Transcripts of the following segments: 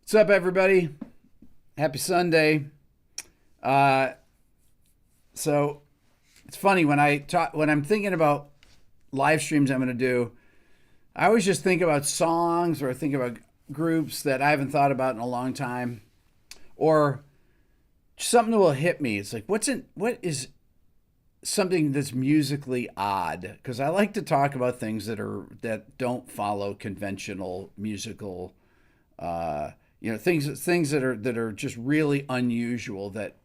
What's up, everybody? Happy Sunday. So it's funny when I'm thinking about live streams I'm going to do, I always just think about songs or think about groups that I haven't thought about in a long time, or something that will hit me. It's like, what is something that's musically odd? Because I like to talk about things that don't follow conventional musical things that are just really unusual that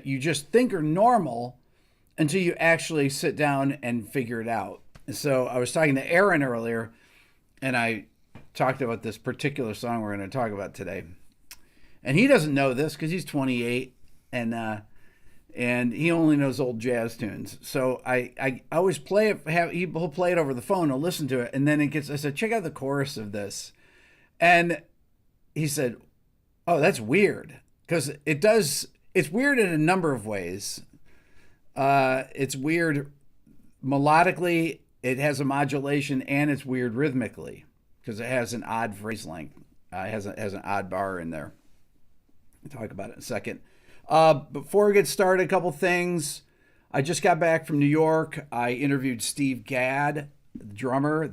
you just think are normal until you actually sit down and figure it out. And so I was talking to Aaron earlier, and I talked about this particular song we're going to talk about today. And he doesn't know this because he's 28 and he only knows old jazz tunes. So I always play it. He'll play it over the phone. I'll listen to it, and then I said, check out the chorus of this, and he said, oh, that's weird. Because it's weird in a number of ways. It's weird melodically, it has a modulation, and it's weird rhythmically because it has an odd phrase length. It has an odd bar in there. We'll talk about it in a second. Before we get started, a couple things. I just got back from New York. I interviewed Steve Gadd, the drummer.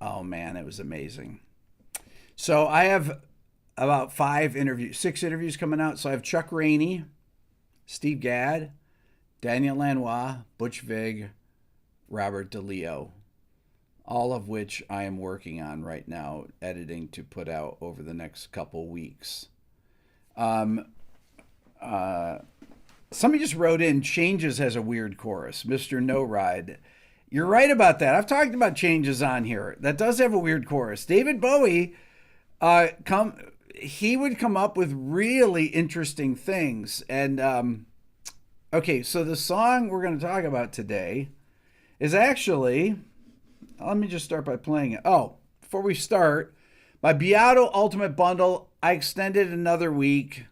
Oh man, it was amazing. So I have about 6 interviews coming out. So I have Chuck Rainey, Steve Gadd, Daniel Lanois, Butch Vig, Robert DeLeo, all of which I am working on right now, editing to put out over the next couple weeks. Somebody just wrote in, Changes has a weird chorus. Mr. No Ride. You're right about that. I've talked about Changes on here. That does have a weird chorus. David Bowie, he would come up with really interesting things. And, okay, so the song we're going to talk about today is actually, let me just start by playing it. Oh, before we start, my Beato Ultimate Bundle, I extended another week.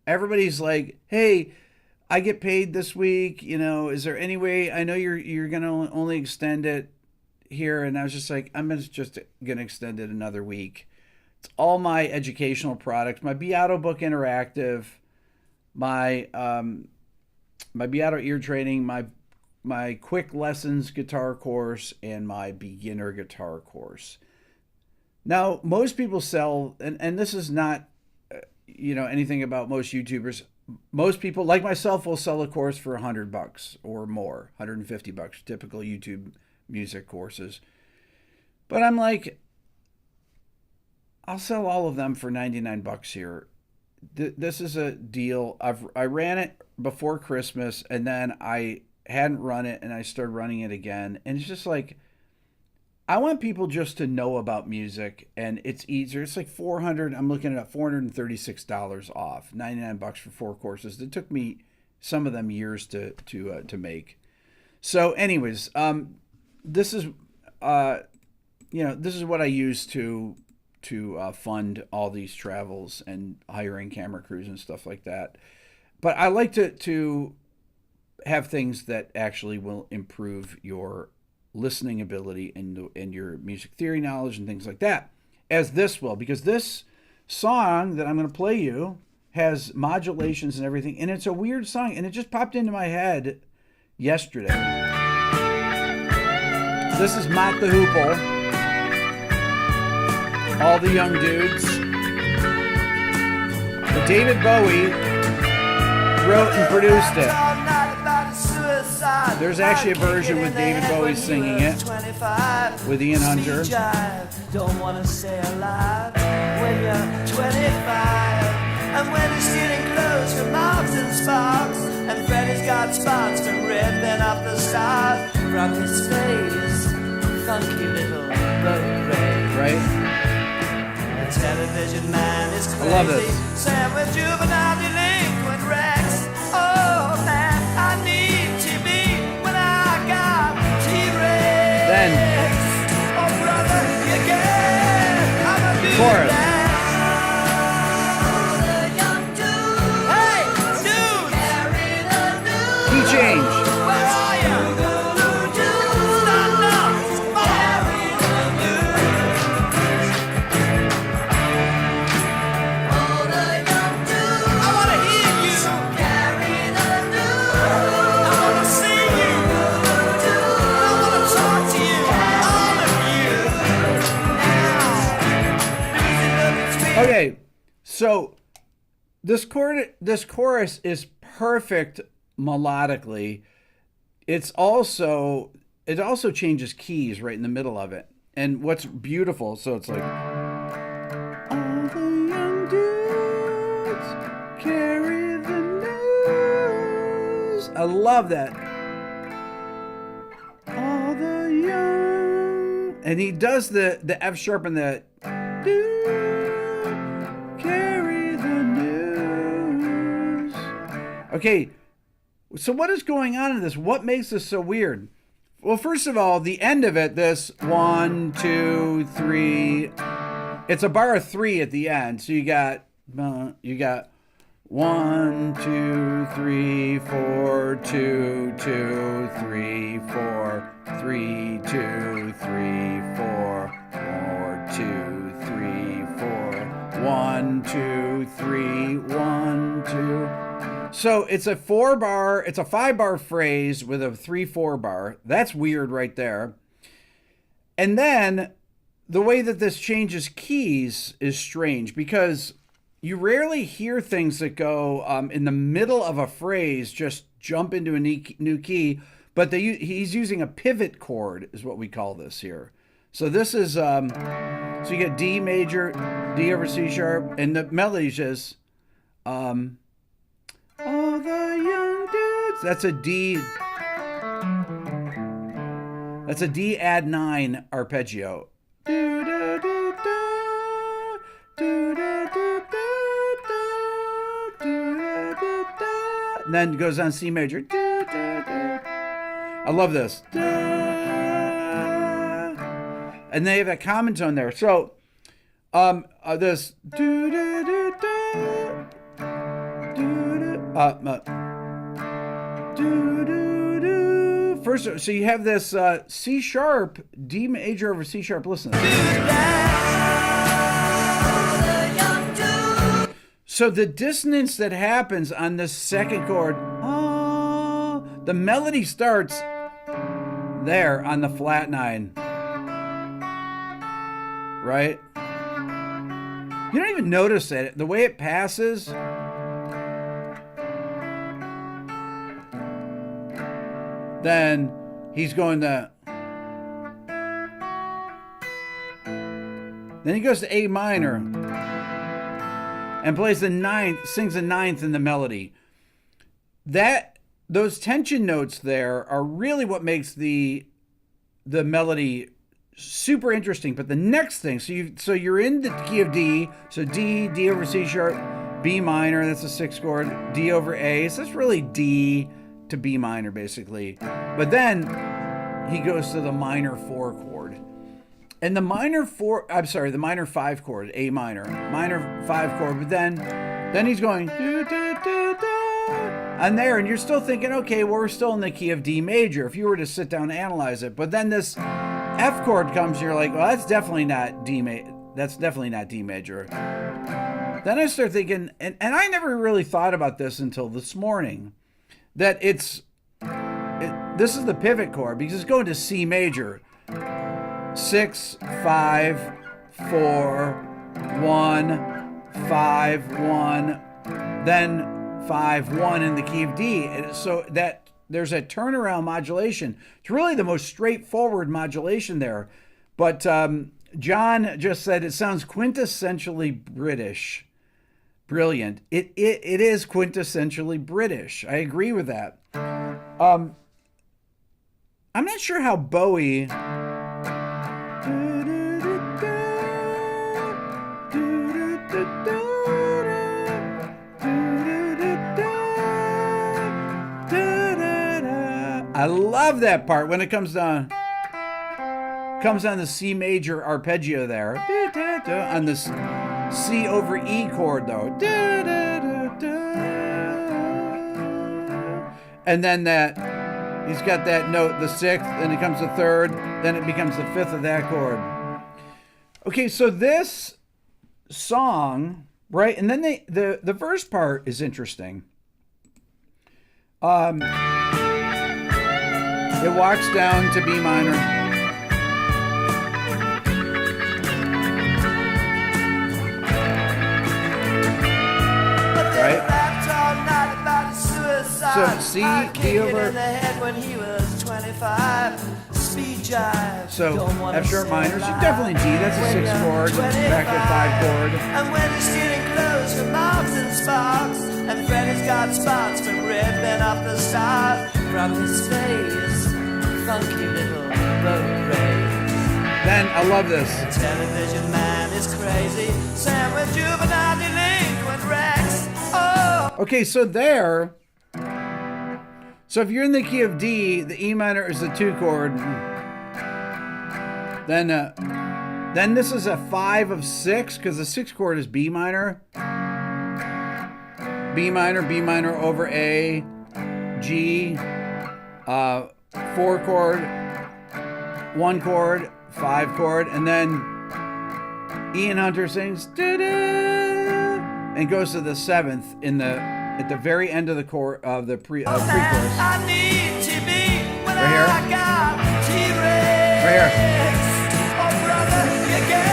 Everybody's like, hey, I get paid this week. Is there any way, I know you're going to only extend it here. And I was just like, I'm just going to extend it another week. It's all my educational products, my Beato Book Interactive, my Beato Ear Training, my Quick Lessons guitar course, and my Beginner Guitar course. Now, most people sell, and this is not, anything about most YouTubers. Most people, like myself, will sell a course for $100 or more, $150, typical YouTube music courses. But I'm like, I'll sell all of them for $99 here. This is a deal. I ran it before Christmas, and then I hadn't run it, and I started running it again. And it's just like, I want people just to know about music, and it's easier. It's like I'm looking at $436 off, $99 for 4 courses. It took me some of them years to make. So, anyways, this is what I use to fund all these travels and hiring camera crews and stuff like that. But I like to have things that actually will improve your listening ability and your music theory knowledge and things like that, as this will, because this song that I'm going to play you has modulations and everything, and it's a weird song, and it just popped into my head yesterday. This is Mott the Hoople. All the young dudes. But David Bowie wrote and produced it. There's actually a version with David Bowie singing it with Ian Hunter. Don't want to stay alive when you're 25. And when he's stealing clothes from Marks and Sparks, and Freddy's got spots from ripping up the stars from his face. Funky little road race. Right? Television man is crazy. I love this. Sam with juvenile delinquent Rex. Oh man, I need TV when I got T-Rex. Then oh brother, you get I'm a new chorus. Hey, dude. Key change. Where are you? Stand up. Okay, so this chorus is perfect melodically. It also changes keys right in the middle of it. And what's beautiful, so it's like all the young dudes carry the news. I love that. All the young, and he does the F sharp and the carry the news. Okay, so what is going on in this? What makes this so weird? Well, first of all, the end of it, this 1, 2, 3, it's a bar of 3 at the end. So you got 1, 2, 3, 4, 2, 2, 3, 4, 3, 2, 3, 4, 4, 2, 3, 4, 1, 2, 3, 1, 2. So it's a 4-bar, it's a 5-bar phrase with a 3/4 bar. That's weird right there. And then the way that this changes keys is strange because you rarely hear things that go in the middle of a phrase just jump into a new key, but he's using a pivot chord is what we call this here. So this is, so you get D major, D over C sharp, and the melody's just, all the young dudes. That's a D. That's a D add 9 arpeggio. And then it goes on C major. I love this. And they have that common tone there. So, this. First, so you have this C sharp, D major over C sharp. Listen. So the dissonance that happens on this second chord, the melody starts there on the flat 9. Right? You don't even notice it. The way it passes. Then he's going to. Then he goes to A minor and plays the 9th, sings the 9th in the melody. Those tension notes there are really what makes the melody super interesting. But the next thing, so you're in the key of D, so D over C sharp, B minor, that's a 6th chord, D over A, so that's really D to B minor basically. But then he goes to the minor 4 chord. And the minor 5 chord, A minor, minor 5 chord, but then he's going on there, and you're still thinking, okay, well, we're still in the key of D major if you were to sit down and analyze it. But then this F chord comes and you're like, well, that's definitely not D major. Then I start thinking, and I never really thought about this until this morning, that this is the pivot chord because it's going to C major. 6, 5, 4, 1, 5, 1, then 5, 1 in the key of D. And so that there's a turnaround modulation. It's really the most straightforward modulation there. But John just said it sounds quintessentially British. Brilliant. It is quintessentially British. I agree with that. I'm not sure how Bowie. I love that part when it comes down the C major arpeggio there on this C over E chord though, and then that he's got that note, the 6th, then it comes the 3rd, then it becomes the 5th of that chord. Okay, so this song, right, and then the verse part is interesting. It walks down to B minor. side. C, I'd D kick it over. in the head when he was 25. Speed jive. So Don't wanna F sharp stay minor. So alive definitely D. That's a when 6 you're chord. Back to 5 chord. And when he's stealing clothes from Marks and Sparks, and Freddy's got spots from ripping off the stars from his face, funky little boat race. Then I love this. The television man is crazy, Sam with juvenile delinquent Rex. Oh. Okay, so there. So if you're in the key of D, the E minor is the 2 chord. Then this is a 5 of 6 because the 6 chord is B minor. B minor over A, G, 4 chord, 1 chord, 5 chord, and then Ian Hunter sings and goes to the 7th at the very end of the pre-chorus. I need to be when Right here. I got T-Rex. Right here. Oh, brother, you get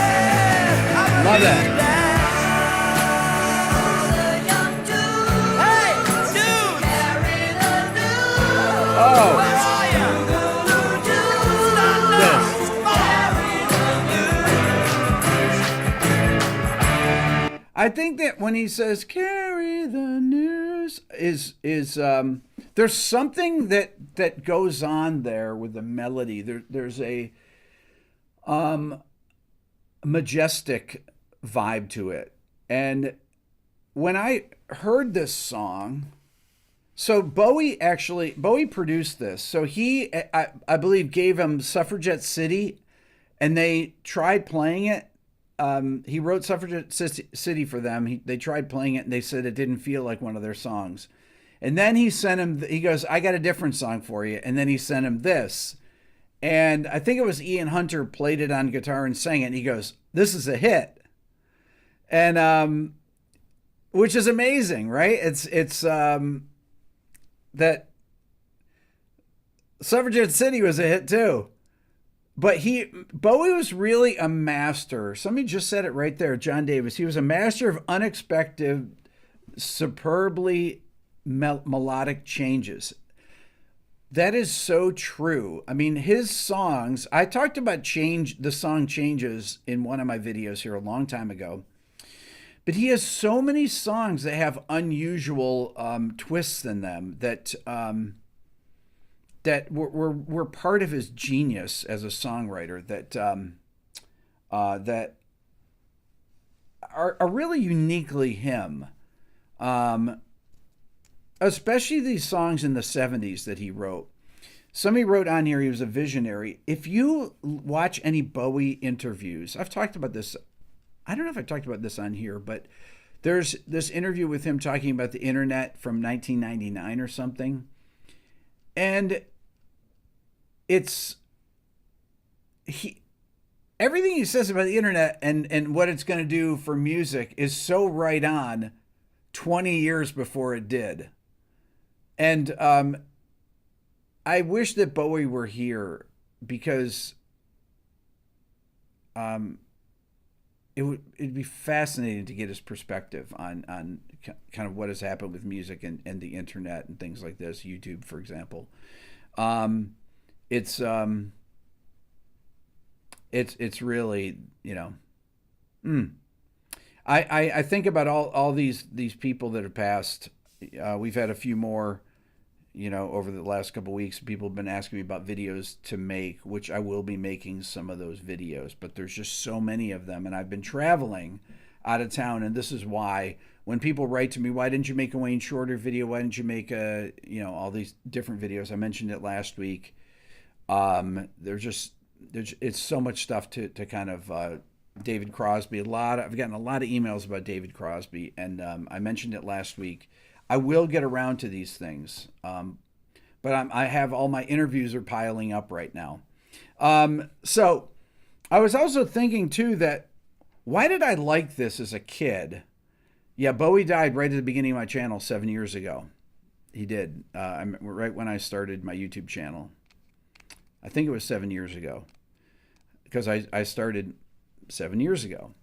Love that. Oh, I think that when he says "carry the news," is there's something that goes on there with the melody. There's a majestic vibe to it, and when I heard this song. So Bowie produced this. So he, I believe, gave him Suffragette City, and they tried playing it. He wrote Suffragette City for them. They tried playing it, and they said it didn't feel like one of their songs. And then he sent him, he goes, I got a different song for you. And then he sent him this. And I think it was Ian Hunter played it on guitar and sang it. And he goes, this is a hit. And, which is amazing, right? It's that Suffragette City was a hit too. But Bowie was really a master. Somebody just said it right there, John Davis. He was a master of unexpected, superbly melodic changes. That is so true. I mean, his songs, I talked about the song Changes in one of my videos here a long time ago. But he has so many songs that have unusual twists in them that that were part of his genius as a songwriter. That that are really uniquely him. Especially these songs in the 70s that he wrote. Somebody wrote on here he was a visionary. If you watch any Bowie interviews, I've talked about this. I don't know if I talked about this on here, but there's this interview with him talking about the internet from 1999 or something. And everything he says about the internet and what it's going to do for music is so right on 20 years before it did. And I wish that Bowie were here because it'd be fascinating to get his perspective on kind of what has happened with music and the internet and things like this, YouTube, for example. It's really, I think about all these people that have passed. We've had a few more, over the last couple of weeks. People have been asking me about videos to make, which I will be making some of those videos, but there's just so many of them. And I've been traveling out of town. And this is why when people write to me, why didn't you make a Wayne Shorter video? Why didn't you make all these different videos? I mentioned it last week. It's so much stuff to kind of, David Crosby, I've gotten a lot of emails about David Crosby, and I mentioned it last week. I will get around to these things, but I have all my interviews are piling up right now. So I was also thinking too that why did I like this as a kid? Yeah, Bowie died right at the beginning of my channel 7 years ago. He did, right when I started my YouTube channel. I think it was 7 years ago, because I started 7 years ago.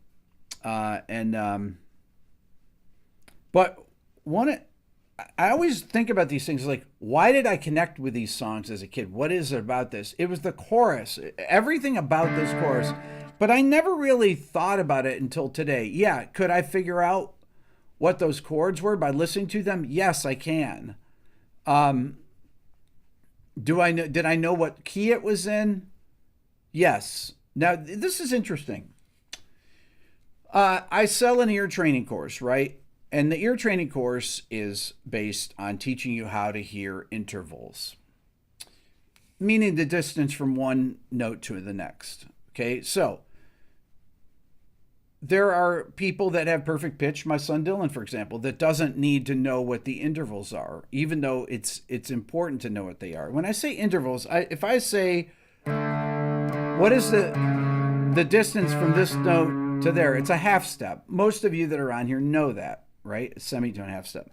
But I always think about these things like, why did I connect with these songs as a kid? What is it about this? It was the chorus, everything about this chorus. But I never really thought about it until today. Yeah, could I figure out what those chords were by listening to them? Yes, I can. Did I know what key it was in? Yes. Now, this is interesting. I sell an ear training course, right? And the ear training course is based on teaching you how to hear intervals, meaning the distance from one note to the next. Okay, so there are people that have perfect pitch, my son Dylan, for example, that doesn't need to know what the intervals are, even though it's important to know what they are. When I say intervals, if I say, what is the distance from this note to there? It's a half step. Most of you that are on here know that, right? A semitone half step.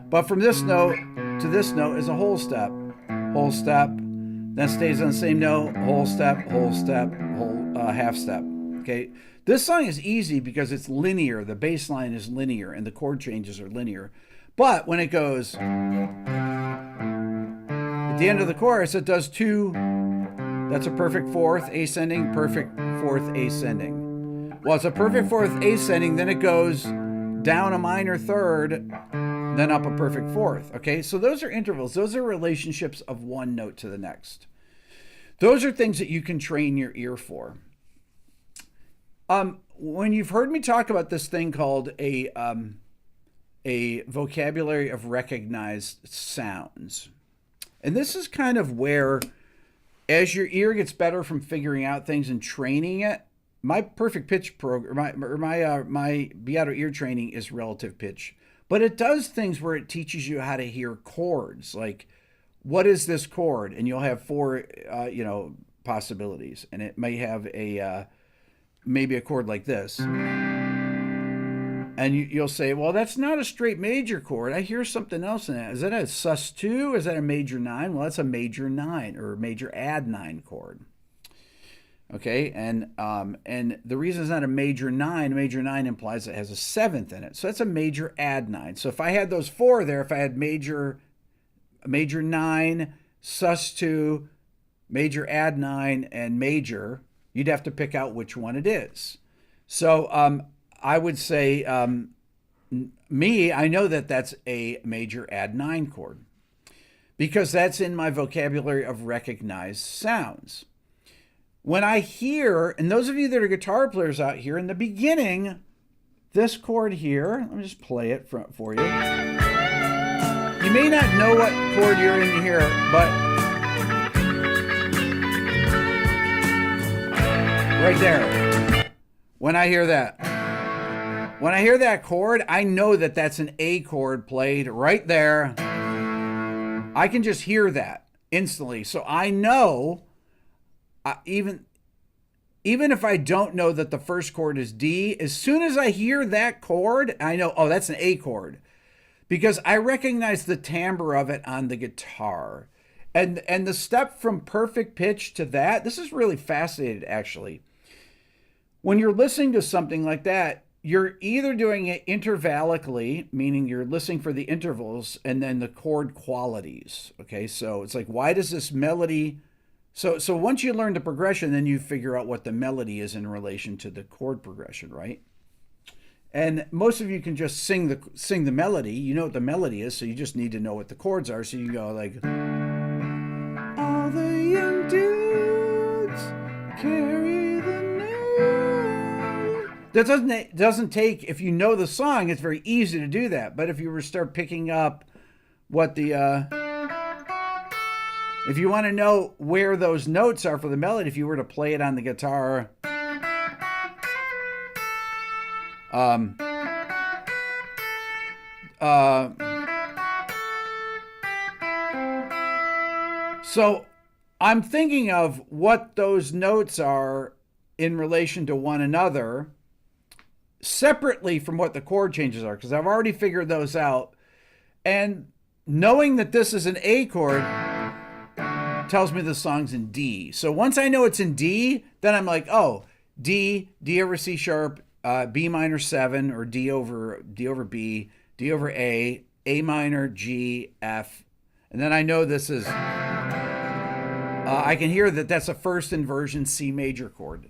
But from this note to this note is a whole step, then stays on the same note, whole step, whole half step. Okay, this song is easy because it's linear. The bass line is linear and the chord changes are linear. But when it goes at the end of the chorus, it does two. That's a perfect fourth ascending, perfect fourth ascending. Well, it's a perfect fourth ascending, then it goes down a minor third, then up a perfect fourth. Okay, so those are intervals. Those are relationships of one note to the next. Those are things that you can train your ear for. When you've heard me talk about this thing called a vocabulary of recognized sounds, and this is kind of where, as your ear gets better from figuring out things and training it, my perfect pitch program, my Beato Ear Training is relative pitch, but it does things where it teaches you how to hear chords. Like, what is this chord? And you'll have four, possibilities, and it may have maybe a chord like this, and you'll say, well, that's not a straight major chord. I hear something else in that. Is that a sus2? Is that a major 9? Well, that's a major 9 or a major add 9 chord. Okay, and the reason it's not a major 9 implies it has a 7th in it. So that's a major add 9. So if I had those four there, if I had major 9, sus2, major add 9, and major, you'd have to pick out which one it is. So I would say, I know that that's a major add 9 chord because that's in my vocabulary of recognized sounds. When I hear, and those of you that are guitar players out here, in the beginning, this chord here, let me just play it for you. You may not know what chord you're in here, but right there, when I hear that chord, I know that that's an A chord played right there. I can just hear that instantly. So I know, even if I don't know that the first chord is D, as soon as I hear that chord, I know, oh, that's an A chord, because I recognize the timbre of it on the guitar. And the step from perfect pitch to that, this is really fascinating, actually. When you're listening to something like that, you're either doing it intervallically, meaning you're listening for the intervals, and then the chord qualities. Okay, so it's like, why does this melody... So once you learn the progression, then you figure out what the melody is in relation to the chord progression, right? And most of you can just sing the melody. You know what the melody is, so you just need to know what the chords are. So you go like, all the young dudes carry the news. That doesn't take, if you know the song, it's very easy to do that. But if you were to start picking up what the... if you want to know where those notes are for the melody, if you were to play it on the guitar, so I'm thinking of what those notes are in relation to one another, separately from what the chord changes are, because I've already figured those out. And knowing that this is an A chord tells me the song's in D. So once I know it's in D, then I'm like, oh, D over C sharp, B minor 7, or D over B, D over A minor, G, F. And then I know this is, I can hear that that's a first inversion C major chord.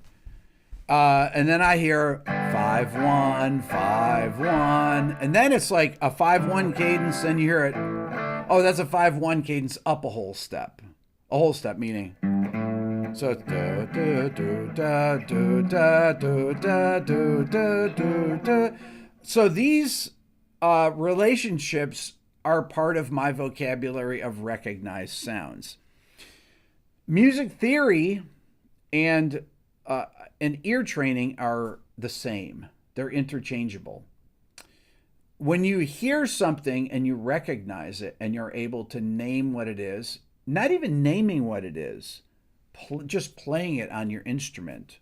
And then I hear 5-1, 5-1. And then it's like a 5-1 cadence. Then you hear it. Oh, that's a 5-1 cadence up a whole step. A whole step meaning. So it's da, da, da, da, da, da, da, da, da, da. So these relationships are part of my vocabulary of recognized sounds. Music theory and ear training are the same. They're interchangeable. When you hear something and you recognize it and you're able to name what it is, not even naming what it is, just playing it on your instrument.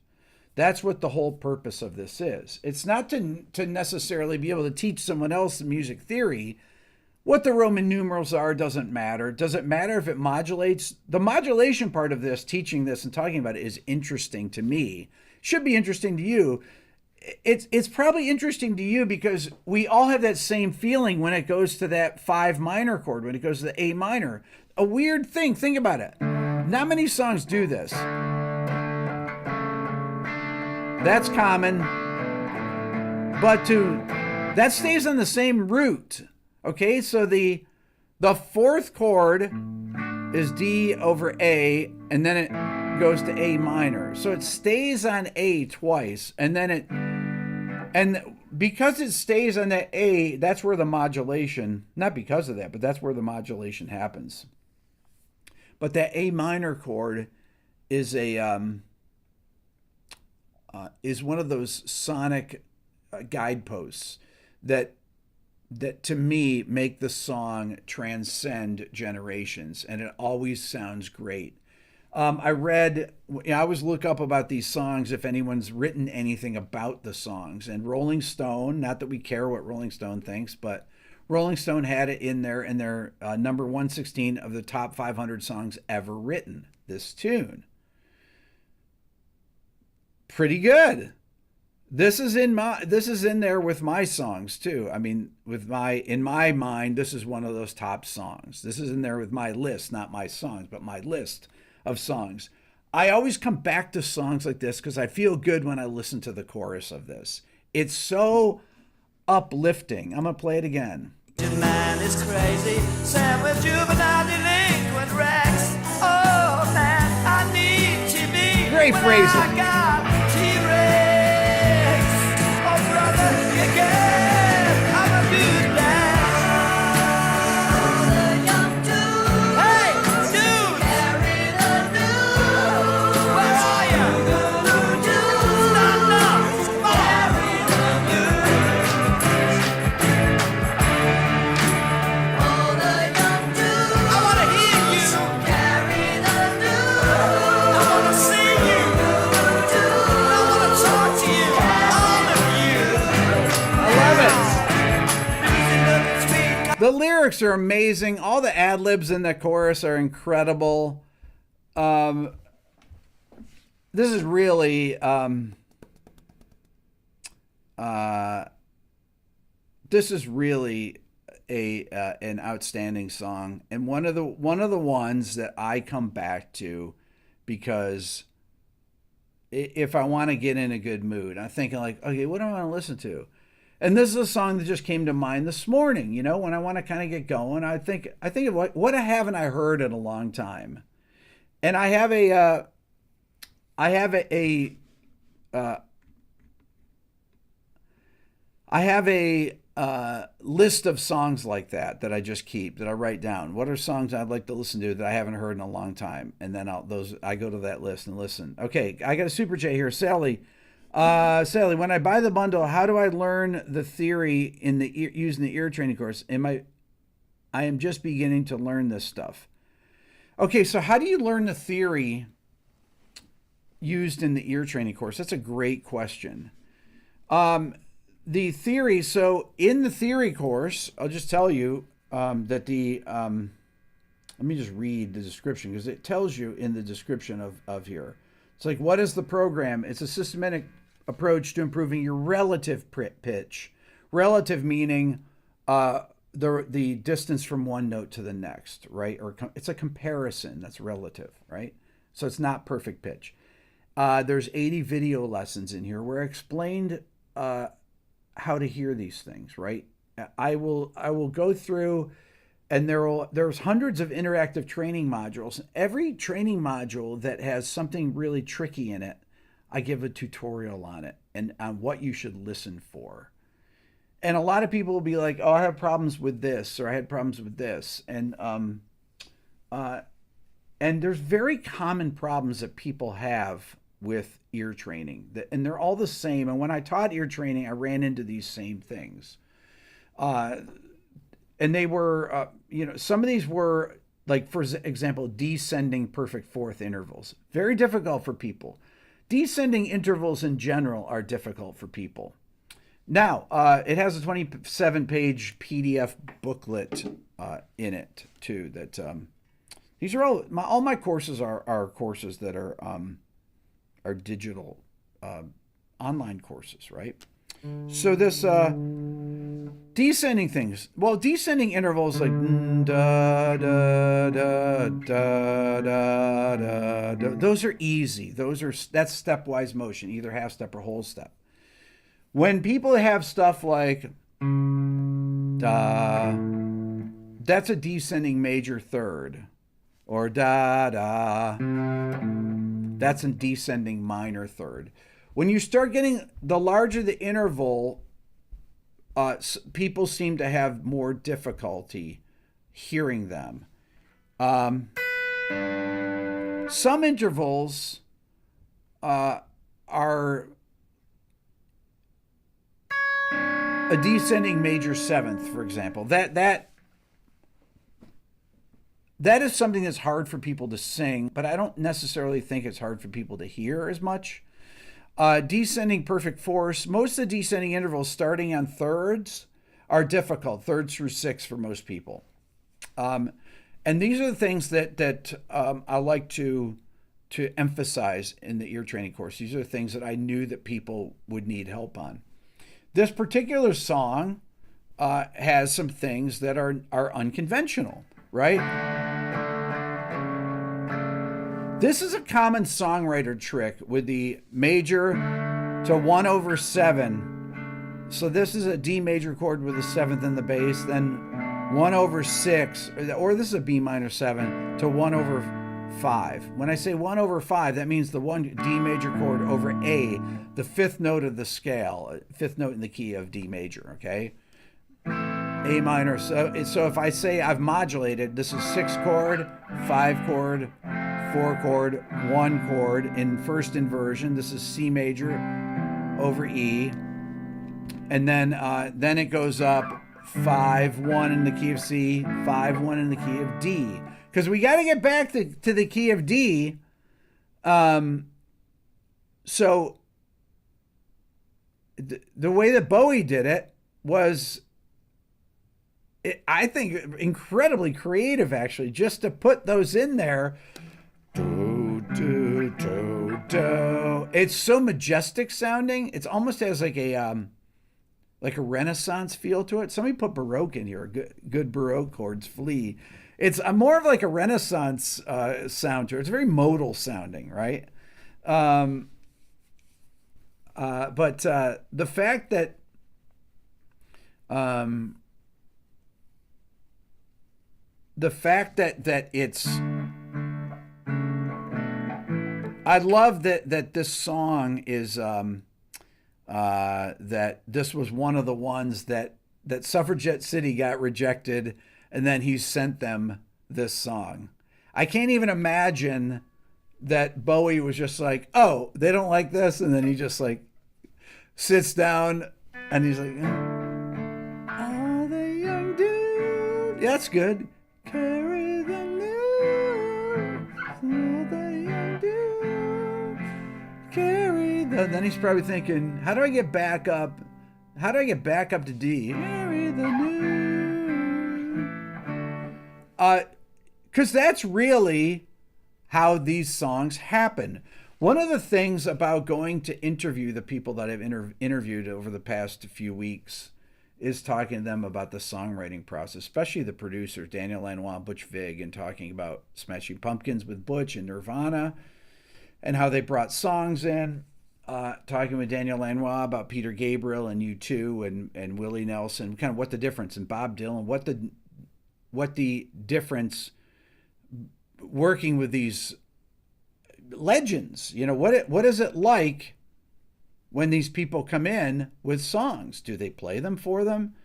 That's what the whole purpose of this is. It's not to necessarily be able to teach someone else music theory. What the Roman numerals are doesn't matter. Does it matter if it modulates? The modulation part of this, teaching this and talking about it, is interesting to me. Should be interesting to you. It's probably interesting to you because we all have that same feeling when it goes to that 5 minor chord, when it goes to the A minor. A weird thing, think about it. Not many songs do this. That's common, but that stays on the same root. Okay, so the fourth chord is D over A, and then it goes to A minor. So it stays on A twice, and because it stays on that A, that's where the modulation, not because of that, but that's where the modulation happens. But that A minor chord is is one of those sonic guideposts that to me make the song transcend generations, and it always sounds great. I always look up about these songs if anyone's written anything about the songs, and Rolling Stone, not that we care what Rolling Stone thinks, but Rolling Stone had it in their number 116 of the top 500 songs ever written, this tune. Pretty good. This is in there with my songs too. I mean, in my mind, this is one of those top songs. This is in there with my list, not my songs, but my list of songs. I always come back to songs like this because I feel good when I listen to the chorus of this. It's so uplifting. I'm gonna play it again. The man is crazy, Sam with juvenile delinquent Rex. Oh man, I need to be great phrasing. I got T-Rex. Oh brother, again, I'm a good lad. Hey, dude, where are you? Stand up, come on. I want to hear you. I want to see you. I want to talk to you. All of you. I love it. The lyrics are amazing. All the ad-libs in the chorus are incredible. This is really an outstanding song, and one of the ones that I come back to because if I want to get in a good mood, I'm thinking like, okay, what do I want to listen to? And this is a song that just came to mind this morning. You know, when I want to kind of get going, I think of what haven't I heard in a long time, and I have a list of songs like that I just keep, that I write down. What are songs I'd like to listen to that I haven't heard in a long time? And then I go to that list and listen. Okay, I got a super chat here. Sally, when I buy the bundle, how do I learn the theory in using the ear training course? I am just beginning to learn this stuff. Okay, so how do you learn the theory used in the ear training course? That's a great question. The theory, so in the theory course, I'll just tell you that let me just read the description because it tells you in the description of here. It's like, what is the program? It's a systematic approach to improving your relative pitch. Relative meaning the distance from one note to the next, right? Or it's a comparison that's relative, right? So it's not perfect pitch. There's 80 video lessons in here where I explained how to hear these things, right? I will go through, and there's hundreds of interactive training modules. Every training module that has something really tricky in it, I give a tutorial on it and on what you should listen for. And a lot of people will be like, "Oh, I have problems with this," or "I had problems with this," and there's very common problems that people have with ear training, and they're all the same. And when I taught ear training, I ran into these same things, and they were, some of these were like, for example, descending perfect fourth intervals, very difficult for people. Descending intervals in general are difficult for people. Now, it has a 27-page PDF booklet in it too. That these are all my courses are courses that are digital online courses, right? So this descending things. Well, descending intervals like da da da da da da. Those are easy. That's stepwise motion, either half step or whole step. When people have stuff like da, that's a descending major third, or da da, that's a descending minor third. When you start getting the larger the interval, people seem to have more difficulty hearing them. Some intervals are a descending major seventh, for example. That is something that's hard for people to sing, but I don't necessarily think it's hard for people to hear as much. Descending perfect fourths. Most of the descending intervals starting on thirds are difficult, thirds through six for most people. And these are the things that I like to emphasize in the ear training course. These are the things that I knew that people would need help on. This particular song has some things that are unconventional, right? This is a common songwriter trick with the major to 1/7. So this is a D major chord with a seventh in the bass, then 1/6, or this is a B minor 7 to 1/5. When I say 1/5, that means the one D major chord over A, the fifth note of the scale, fifth note in the key of D major, okay? A minor. So if I say I've modulated, this is 6 chord, 5 chord, 4 chord, 1 chord in first inversion. This is C major over E. And then it goes up 5-1 in the key of C, 5-1 in the key of D. Because we got to get back to the key of D. So the way that Bowie did it was, I think, incredibly creative, actually, just to put those in there. Do, do, do, do. It's so majestic sounding. It almost has like a Renaissance feel to it. Somebody put Baroque in here. Good Baroque chords flee. It's more of like a Renaissance sound to it. It's very modal sounding, right? But the fact that it's, I love that this song is that this was one of the ones that Suffragette City got rejected, and then he sent them this song. I can't even imagine that Bowie was just like, oh, they don't like this, and then he just like sits down and he's like, oh, the young dude. Yeah, that's good. Carry the news, the young dude. Carry the. Then he's probably thinking, how do I get back up? How do I get back up to D? Carry the news. Because that's really how these songs happen. One of the things about going to interview the people that I've interviewed over the past few weeks is talking to them about the songwriting process, especially the producers, Daniel Lanois, Butch Vig, and talking about Smashing Pumpkins with Butch and Nirvana and how they brought songs in. Talking with Daniel Lanois about Peter Gabriel and U2 and Willie Nelson, kind of what the difference, and Bob Dylan, what the difference working with these legends. You know, what is it like when these people come in with songs? Do they play them for them?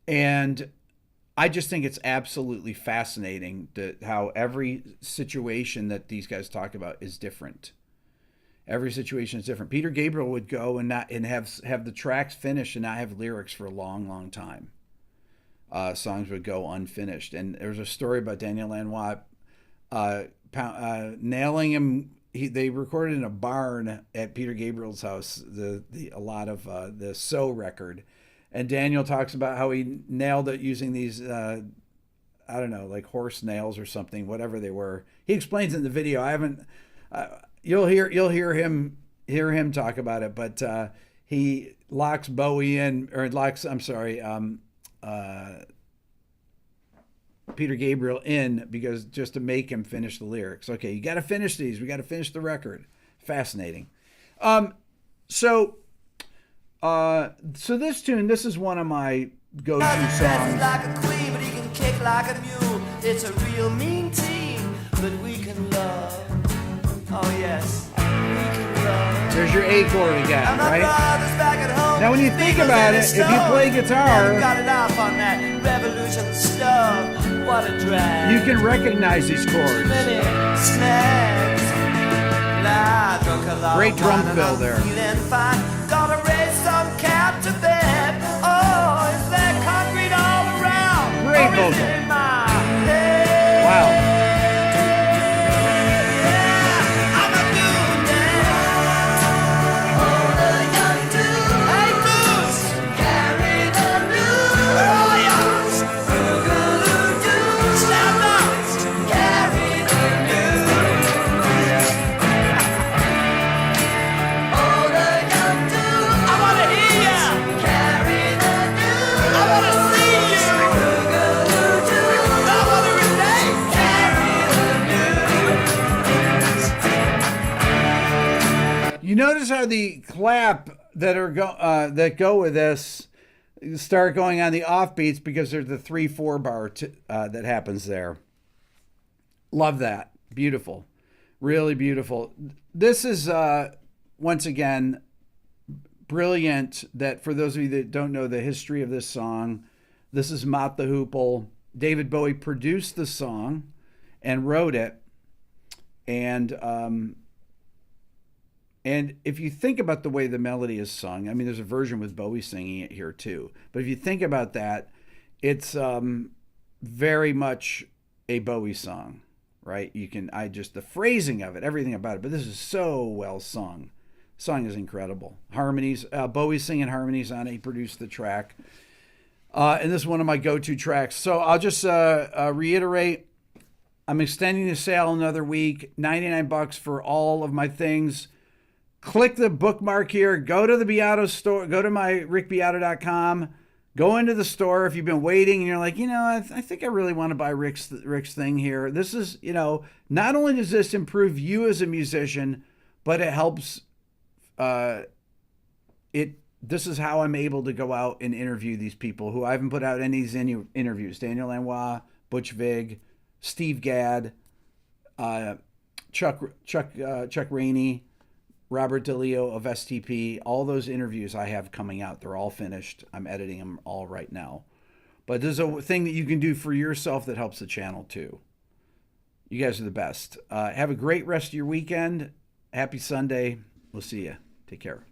And I just think it's absolutely fascinating how every situation that these guys talk about is different. Every situation is different. Peter Gabriel would go and have the tracks finished and not have lyrics for a long, long time. Songs would go unfinished. And there's a story about Daniel Lanois nailing him. They recorded in a barn at Peter Gabriel's house a lot of the So record, and Daniel talks about how he nailed it using these I don't know, like horse nails or something, whatever they were. He explains it in the video. I haven't. You'll hear him talk about it, but he locks Bowie in, or locks. I'm sorry. Peter Gabriel in because just to make him finish the lyrics. Okay, you got to finish these. We got to finish the record. Fascinating. So this tune, this is one of my go-to songs. Like a queen, but he can kick like a mule. It's a real mean team, but we can love. Oh yes, we can love. There's your A chord again, right? Now when you think about it, if you play guitar, got it off on that revolution stuff. What a drag. You can recognize these chords. Great drum fill there. Gotta raise some cap to bed. Oh, is there concrete all around? Great vocal. Wow. You notice how the clap that go with this start going on the offbeats because there's the 3/4 bar that happens there. Love that. Beautiful. Really beautiful. This is once again brilliant. That for those of you that don't know the history of this song, this is Mott the Hoople. David Bowie produced the song and wrote it, and if you think about the way the melody is sung, I mean, there's a version with Bowie singing it here too. But if you think about that, it's very much a Bowie song, right? The phrasing of it, everything about it. But this is so well sung. The song is incredible. Harmonies, Bowie's singing harmonies on it. He produced the track. And this is one of my go-to tracks. So I'll just reiterate. I'm extending the sale another week. $99 for all of my things. Click the bookmark here. Go to the Beato store. Go to my rickbeato.com. Go into the store if you've been waiting and you're like, I think I really want to buy Rick's thing here. This is, not only does this improve you as a musician, but it helps. This is how I'm able to go out and interview these people who I haven't put out any interviews. Daniel Lanois, Butch Vig, Steve Gadd, Chuck Rainey, Robert DeLeo of STP. All those interviews I have coming out. They're all finished. I'm editing them all right now. But there's a thing that you can do for yourself that helps the channel too. You guys are the best. Have a great rest of your weekend. Happy Sunday. We'll see you. Take care.